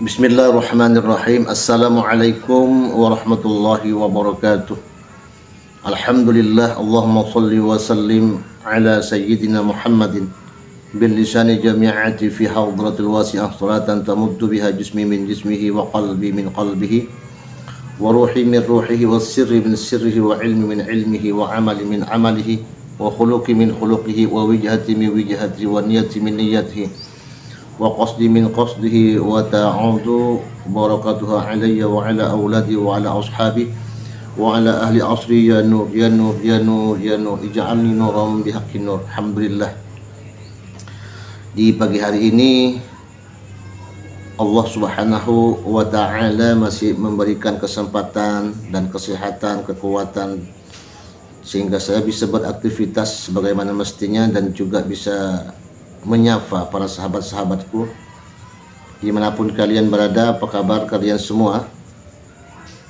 Bismillahirrahmanirrahim. Assalamualaikum warahmatullahi wabarakatuh. Alhamdulillah, Allahumma salli wa sallim ala sayyidina Muhammadin bil lisani jami'ati fi hadratil wasi'ah salatan tamuddu biha jismi min jismihi wa qalbi min qalbihi wa ruhi min ruhihi wa sirri min sirrihi wa ilmi min ilmihi wa amali min amalihi wa khuluqi min khuluqihi wa wijhati min wijhatihi wa niyati min niyatihi wa qasdi min qasdihi wa ta'udu barakatuha alayya wa ala awladi wa ala ashabi wa ala ahli asri ya nur ya nur ya nur ya nur ij'alni nuram bihaqqin nur. Alhamdulillah, di pagi hari ini Allah subhanahu wa ta'ala masih memberikan kesempatan dan kesehatan, kekuatan sehingga saya bisa beraktivitas sebagaimana mestinya dan juga bisa menyapa para sahabat-sahabatku dimanapun kalian berada. Apa kabar kalian semua?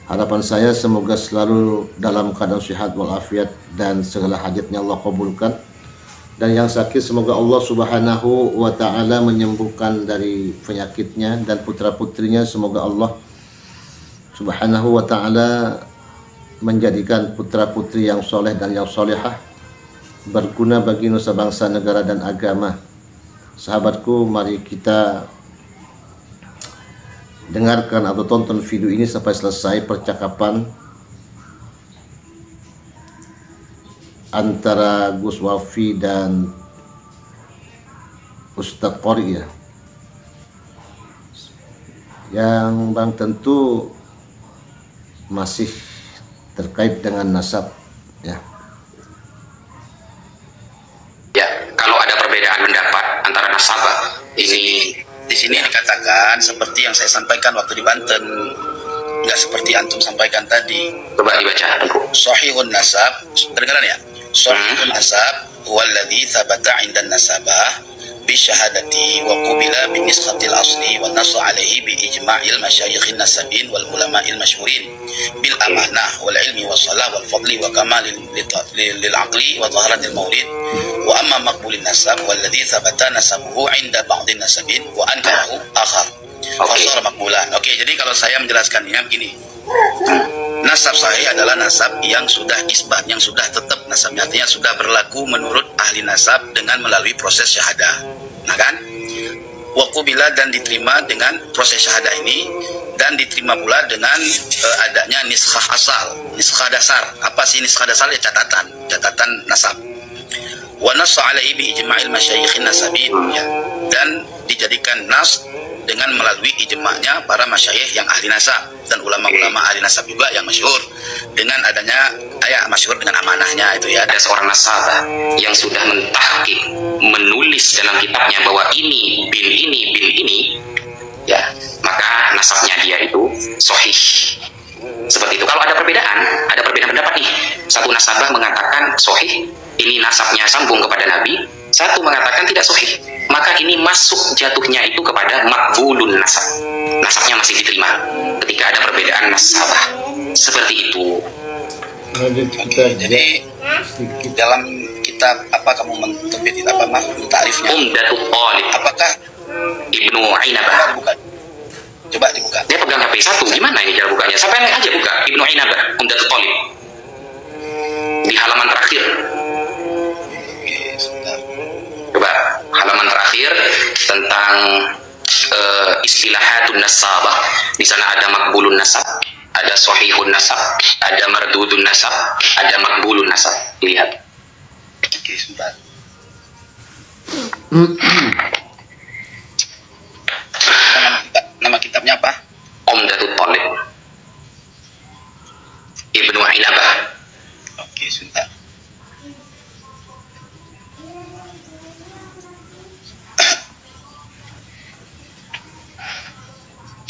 Harapan saya semoga selalu dalam keadaan sehat walafiat dan segala hajatnya Allah kabulkan, dan yang sakit semoga Allah subhanahu wa ta'ala menyembuhkan dari penyakitnya, dan putra putrinya semoga Allah subhanahu wa ta'ala menjadikan putra putri yang soleh dan yang solehah, berguna bagi nusa bangsa, negara dan agama. Sahabatku, mari kita dengarkan atau tonton video ini sampai selesai percakapan antara Gus Wafi dan Ustadz Qori ya, yang bang tentu masih terkait dengan nasab ya. Ini di sini dikatakan seperti yang saya sampaikan waktu di Banten, nggak seperti antum sampaikan tadi. Coba dibaca. Sahihun nasab, kedengaran ya? Sahihun nasab walladzi thabata 'inda nasabah bi syahadati wa qubila bi nisqatil asli wa nasu alaihi bi ijma'il masyayikhin nasabin wal ulama'il masyhurin bil amanah wal ilmi was salah wal fadli wa kamalil lil aqli wa zaharatil maulid wa amma maqbulin nasab walladzi thabata nasabuhu 'inda ba'dhin nasabin wa ankahu akhar fasara maqbulan. Oke, jadi kalau saya menjelaskannya begini. Nasab sahih adalah nasab yang sudah isbat, yang sudah tetap nasabnya, artinya sudah berlaku menurut ahli nasab dengan melalui proses syahadah. Nah kan, waqubila dan diterima dengan proses syahadah ini, dan diterima pula dengan adanya niskhah asal, niskhah dasar. Apa sih niskhah dasar? Ya catatan nasab. Wa nassa alaihi bi ijma'il masyayikhin nasabin, ya, dan dijadikan nas dengan melalui ijma'nya para masyayikh yang ahli nasab dan ulama-ulama ahli nasab juga yang masyhur dengan adanya masyhur dengan amanahnya itu ya. Ada seorang nasabah yang sudah mentahqiq, menulis dalam kitabnya bahwa ini bin ini ya, maka nasabnya dia itu sahih. Seperti itu. Kalau ada perbedaan pendapat nih. Satu nasabah mengatakan sahih, ini nasabnya sambung kepada Nabi, satu mengatakan tidak sahih, maka ini masuk jatuhnya itu kepada makbulun nasab. Nasabnya masih diterima ketika ada perbedaan nasabah. Seperti itu. Jadi dalam kitab apa kamu menterbit apa mah tarifnya? Umdatul Talib. Apakah Ibnu Ainabah? Bukan. Coba dibuka. Dia pegang HP satu. Gimana ini cara bukanya? Sampai aja buka Ibnu Ainabah, Umdatul Talib. Di halaman terakhir. Coba halaman terakhir tentang istilahatun nasabah. Di sana ada makbulun nasab, ada sahihun nasab, ada mardudun nasab, ada makbulun nasab. Lihat. Oke, sebentar. Nama kitabnya apa? Umdatul Talib Ibnu Ainabah. Oke, sebentar.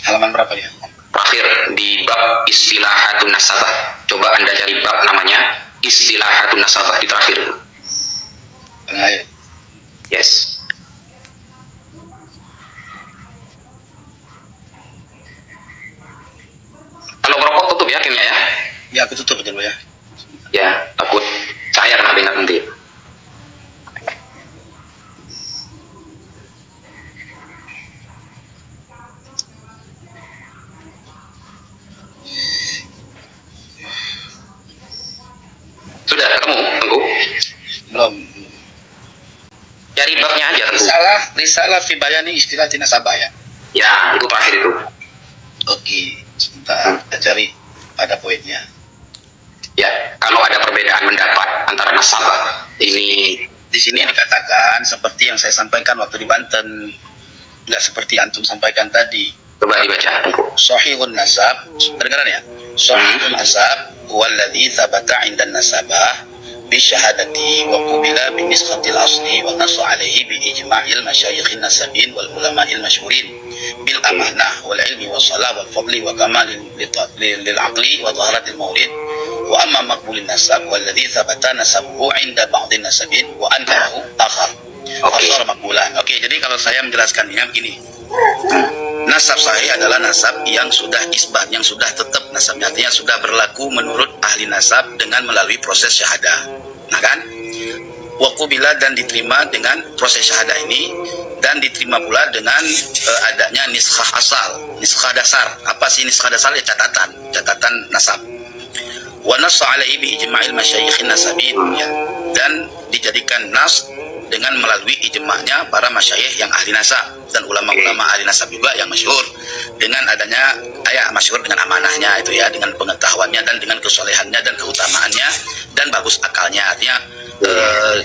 Halaman berapa ya? Terakhir di bab istilahatun nasabah. Coba Anda cari bab namanya istilahatun nasabah di terakhir. Yes. Kalau merokok tutup ya akhirnya ya? Ya, aku tutup aja dulu ya. Ya, takut cahaya kena dengar nanti. Cari babnya aja tentu. Risalah fi bayani istilati nasabah ya. Ya, itu terakhir itu. Oke, sebentar kita cari pada poinnya. Ya, kalau ada perbedaan pendapat antara nasabah ini Di sini dikatakan seperti yang saya sampaikan waktu di Banten, nggak seperti antum sampaikan tadi. coba dibaca. Sahihun nasab, kedengaran ya? Sahihun nasab walladzi thabata 'inda nasabah bi syahadati wa qubila bi nisqatil asli wa nasu 'alaihi bi ijma'il masyayikhin nasabin wal ulama'il masyhurin bil amanah wal ilmi was salah wal fadli wa kamalil lil aqli wa dhaharatil maulid. Wa amma maqbulin nasab walladzi thabata nasabuhu 'inda ba'dhin nasabin wa ankahu akhar. Fasara maqbulan. Oke, jadi kalau saya menjelaskannya begini. Nasab sahih adalah nasab yang sudah isbat, yang sudah tetap nasabnya, artinya sudah berlaku menurut ahli nasab dengan melalui proses syahadah. Nah kan? Wa qubila dan diterima dengan proses syahadah ini, dan diterima pula dengan adanya niskhah asal, niskhah dasar. Apa sih niskhah dasar? Ya catatan nasab. Wa nassa 'alaihi bi ijma'il masyayikhin nasabin, ya. Dan dijadikan nas dengan melalui ijma'nya para masyayikh yang ahli nasab dan ulama-ulama ahli nasab juga yang masyhur, dengan adanya masyhur dengan amanahnya itu ya, dengan pengetahuannya dan dengan kesolehannya dan keutamaannya dan bagus akalnya, artinya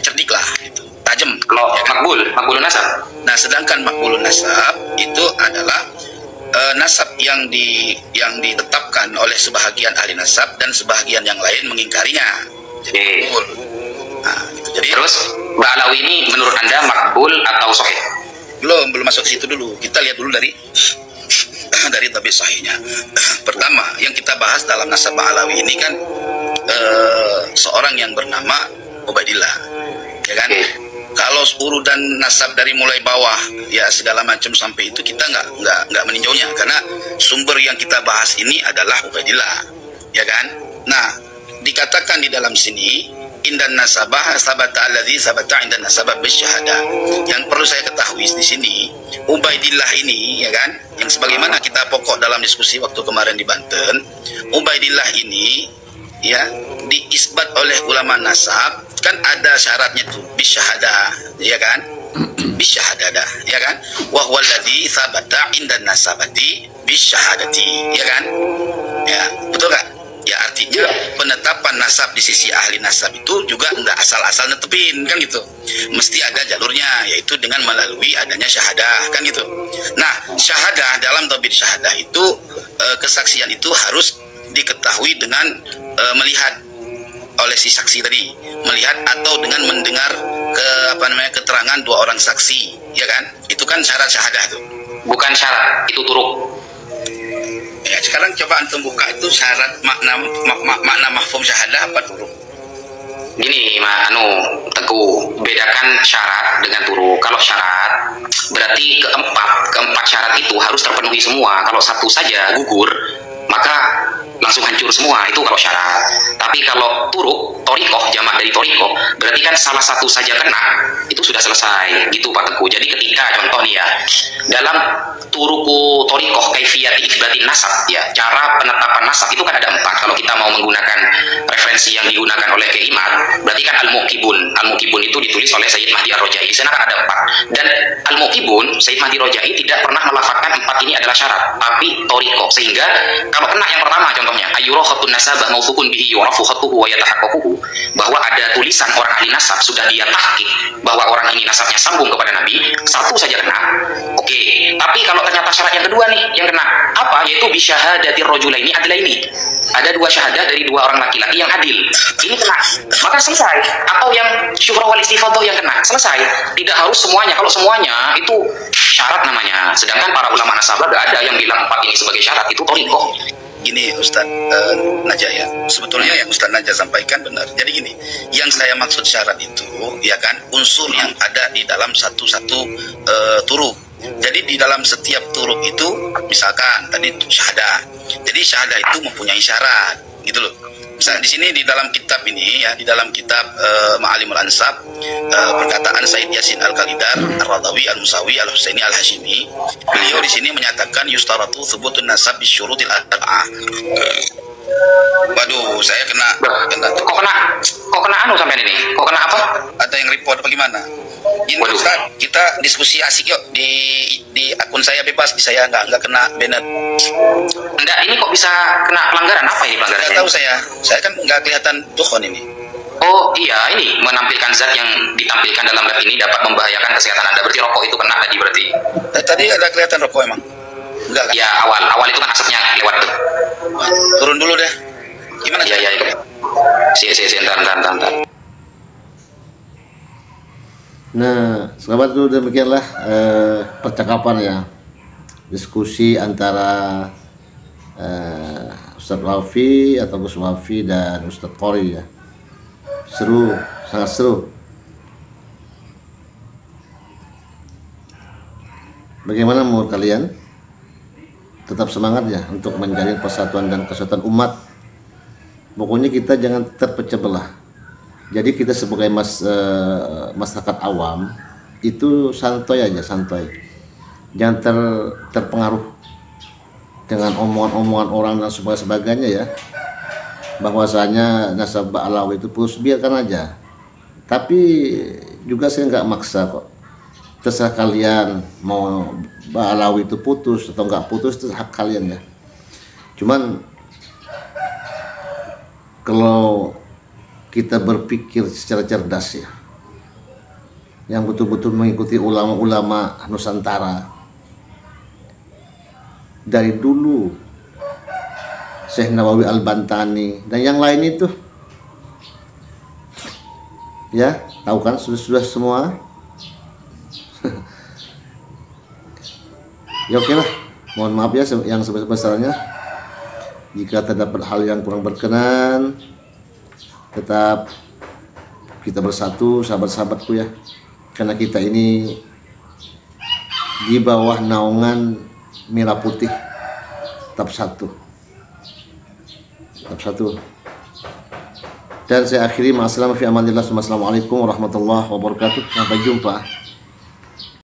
cerdik lah itu, tajam. Kalau ya kan? makbulun nasab. Nah, sedangkan makbulun nasab itu adalah nasab yang ditetapkan oleh sebahagian ahli nasab dan sebahagian yang lain mengingkarinya. Jadi, nah, gitu. Jadi Terus Mbak Alawi ini menurut Anda makbul atau sahih? belum masuk ke situ dulu. Kita lihat dulu dari tabir sahihnya. Pertama, yang kita bahas dalam nasab Alawi ini kan seorang yang bernama Ubaidillah, ya kan? Kalau urutan nasab dari mulai bawah ya segala macam sampai itu kita nggak meninjaunya, karena sumber yang kita bahas ini adalah Ubaidillah, ya kan? Nah, dikatakan di dalam sini indan nasabah sabata alladzi sabata indan nasabah bisyahada. Yang perlu saya ketahui di sini, Ubaidillah ini, ya kan, yang sebagaimana kita pokok dalam diskusi waktu kemarin di Banten, Ubaidillah ini ya diisbat oleh ulama nasab, kan ada syaratnya tuh bisyahada, ya kan? Bisyahada, ya kan? Wa huwa alladzi sabata indan nasabati bisyahadati, ya kan? Ya, betul gak? Ya, artinya penetapan nasab di sisi ahli nasab itu juga enggak asal-asal netepin, kan gitu. Mesti ada jalurnya, yaitu dengan melalui adanya syahadah, kan gitu. Nah, syahadah dalam tabir syahadah itu kesaksian itu harus diketahui dengan melihat oleh si saksi tadi, melihat atau dengan mendengar keterangan dua orang saksi, ya kan? Itu kan syarat syahadah itu. Bukan syarat, itu turuk. Ya, sekarang coba antum buka itu syarat makna mafhum syahadah apa turuk. Gini, Teguh, bedakan syarat dengan turuk. Kalau syarat berarti keempat syarat itu harus terpenuhi semua. Kalau satu saja gugur, maka langsung hancur semua, itu kalau syarat. Tapi kalau turuk, torikoh, jamak dari torikoh, berarti kan salah satu saja kena, itu sudah selesai, gitu Pak Teguh. Jadi ketika contoh nih ya, dalam turuku torikoh kaifiyat isbatin nasab, ya, cara penetapan nasab itu kan ada 4. Kalau kita mau menggunakan referensi yang digunakan oleh Keimat, berarti kan Al-Muqibun itu ditulis oleh Sayyid Mahdi Ar-Rojai. Di sana kan ada 4. Dan Al-Muqibun, Sayyid Mahdi Ar-Rojai tidak pernah melafatkan 4 ini adalah syarat, tapi torikoh. Sehingga kalau kena yang pertama, contohnya ayyura khatun nasabah mawthukun bihi yurafu khatuhu wa yatahaqqaquhu, bahwa ada tulisan orang ahli nasab sudah dia tahqiq bahwa orang ini nasabnya sambung kepada Nabi, satu saja kena. Oke, tapi kalau ternyata syarat yang kedua nih yang kena apa, yaitu bisyahadatir rajulaini adlaini, ada 2 syahadah dari 2 orang laki-laki yang adil, ini kena, maka selesai. Atau yang syuhra wal istifadah yang kena, selesai. Tidak harus semuanya. Kalau semuanya itu syarat namanya. Sedangkan para ulama nasabah gak ada yang bilang 4 ini sebagai syarat, itu torikoh. Gini Ustaz Najah ya, sebetulnya yang Ustaz Najah sampaikan benar. Jadi gini, yang saya maksud syarat itu ya kan unsur yang ada di dalam satu-satu turuk. Jadi di dalam setiap turuk itu, misalkan tadi syahadah, jadi syahadah itu mempunyai syarat, gitu loh. Misalnya di sini di dalam kitab ini ya, di dalam kitab Ma'alimul Ansab, perkataan Said Yasin Al-Khalidar, Ar-Radawi, Al-Musawi, Al-Husaini, Al-Hashimi, beliau di sini menyatakan yustaratu thubutun nasab bisyurutil arba'ah. Waduh, saya kena Kok kena anu sampai ini? Kok kena apa? ada yang report apa gimana? Ini Ustaz, kita diskusi asik yuk di akun saya bebas, di saya nggak kena banned. Enggak, ini kok bisa kena pelanggaran? Apa ini pelanggarannya? Nggak tahu saya kan nggak kelihatan dukhon ini. Oh iya, ini menampilkan zat yang ditampilkan dalam lab ini dapat membahayakan kesehatan Anda. Berarti rokok itu kena tadi berarti? Tadi ada kelihatan rokok emang? Enggak kan? Ya awal itu kan asapnya lewat tuh. Turun dulu deh. Gimana? Iya. Entar. Nah, sahabat itu demikianlah percakapan ya, diskusi antara Ustadz Wafi atau Gus Wafi dan Ustadz Qori ya. Seru, sangat seru. Bagaimana menurut kalian? Tetap semangat ya untuk menjalin persatuan dan kesatuan umat. Pokoknya kita jangan terpecah belah. Jadi kita sebagai masyarakat awam itu santai aja, santai. Jangan terpengaruh dengan omongan-omongan orang dan sebagainya ya. Bahwasanya nasabah Alawi itu putus, biarkan aja. Tapi juga saya nggak maksa kok. Terserah kalian mau Alawi itu putus atau nggak putus, itu hak kalian ya. Cuman kalau kita berpikir secara cerdas ya, yang betul-betul mengikuti ulama-ulama Nusantara dari dulu, Syekh Nawawi Al-Bantani dan yang lain itu ya, tahu kan sudah semua. Ya oke lah, mohon maaf ya yang sebesar-besarnya jika terdapat hal yang kurang berkenan. Tetap kita bersatu, sahabat-sahabatku ya, karena kita ini di bawah naungan merah putih. Tetap satu. Dan saya akhiri, ma'assalam fi amanillah. Assalamualaikum warahmatullahi wabarakatuh. Sampai jumpa.